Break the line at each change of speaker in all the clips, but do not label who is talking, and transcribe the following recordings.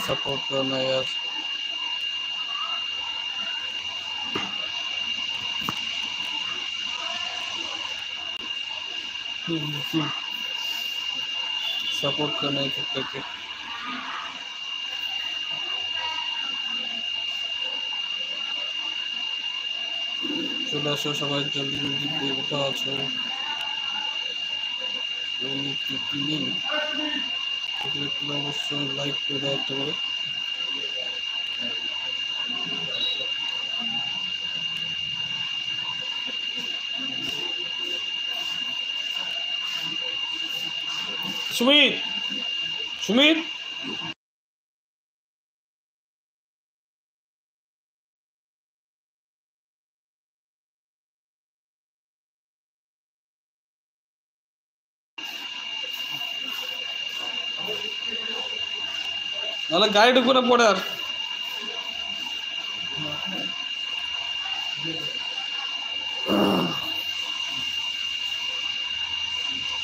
Support करना यार। Support करना है करके চলে আসো সবাই, জলদি জলদি কে কোথাও আছো? কি নেই অবশ্যই লাইক করে দাও একটা করে। সুমিত, সুমিত নাহলে গাড়ি ঢুকবো না পরে আর।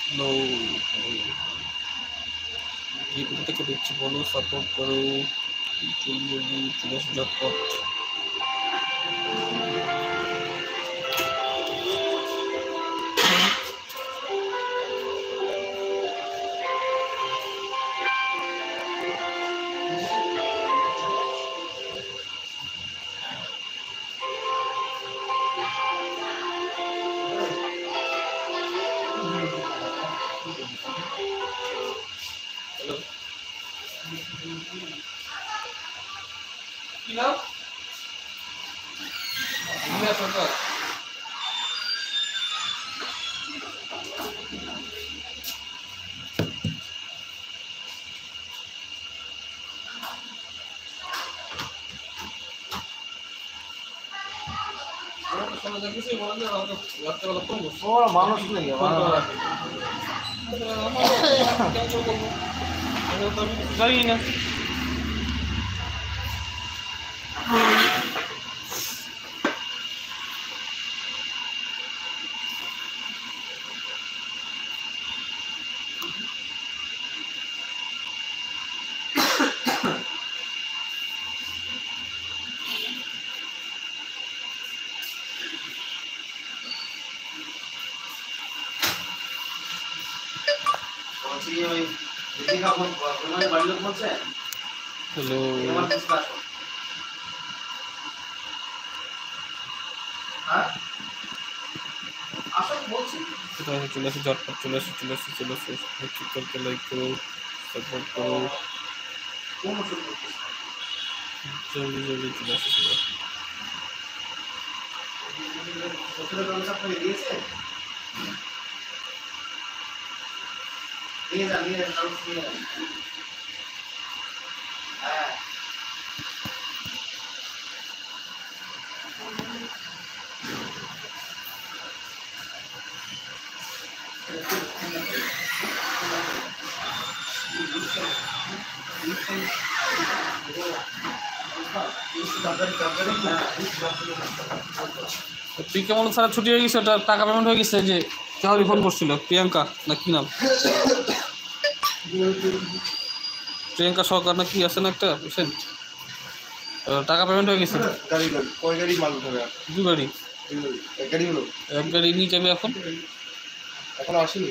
হ্যালো, কোথা থেকে দেখছি বলো, সাপোর্ট করো, জলদি চলে আসো ঝটপট। কি নাম? সরকার।
মানুষ নেই
জানি না। হ্যালো, চলে আসো ঝটপট, চলে আসো চলে আসো চলে আসো, ঠিক করতে লাইক করো, সাপোর্ট করো, জলদি জলদি চলে আসো সবাই। প্রিয়াঙ্কা মনে সারা ছুটি হয়ে গেছে, ওটা টাকা পেমেন্ট হয়ে গেছে। যে কাউরি ফোন করছিল, প্রিয়াঙ্কা না কি নাম, প্রিয়াঙ্কা সরকার না কি আছে না একটা পেশেন্ট, টাকা পেমেন্ট হয়ে গেছে। দু গাড়ি, এক গাড়ি নিয়ে যাবে এখন
আসেনি,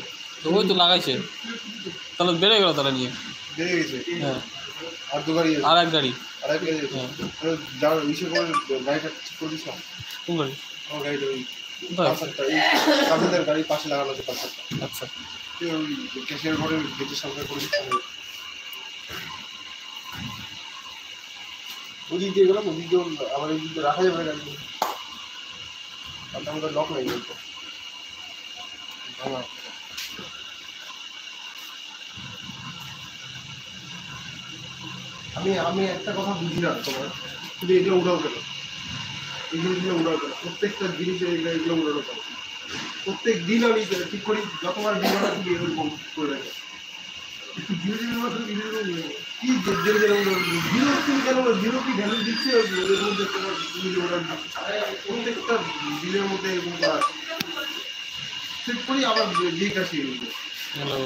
ওই তো লাগাইছে, তাহলে বেড়ে গেল তাহলে নিয়ে। হ্যাঁ, আর এক গাড়ি। হ্যাঁ, কোন গাড়ি?
গাড়ি পাশে লাগানো আছে।
আচ্ছা,
ক্যাশিয়ার ঘরের গেটের সামনে করে ওদিক দিয়ে গেলাম, ওদিক দিয়ে আমার ওই দিক দিয়ে রাখা যাবে গাড়ি, আমাদের লক নেই কিন্তু। আমি একটা কথা বুঝি না তোমার, কিন্তু এগুলো উড়াও কেন, এই জিনিসগুলো উড়াও কেন, প্রত্যেকটা জিনিসের এগুলো উড়ানো কেন? প্রত্যেক দিন আমি ঠিক করি যতবার বিমানা তুমি এরকম করে রাখো, একটু ধীরে ধীরে কি জিরো তুমি কেন জিরো কি ভ্যালু দিচ্ছে ওদের মধ্যে, তোমার তুমি প্রত্যেকটা দিনের মধ্যে এরকম করা ঠিক করি আবার দিয়ে কাশি।
হ্যালো।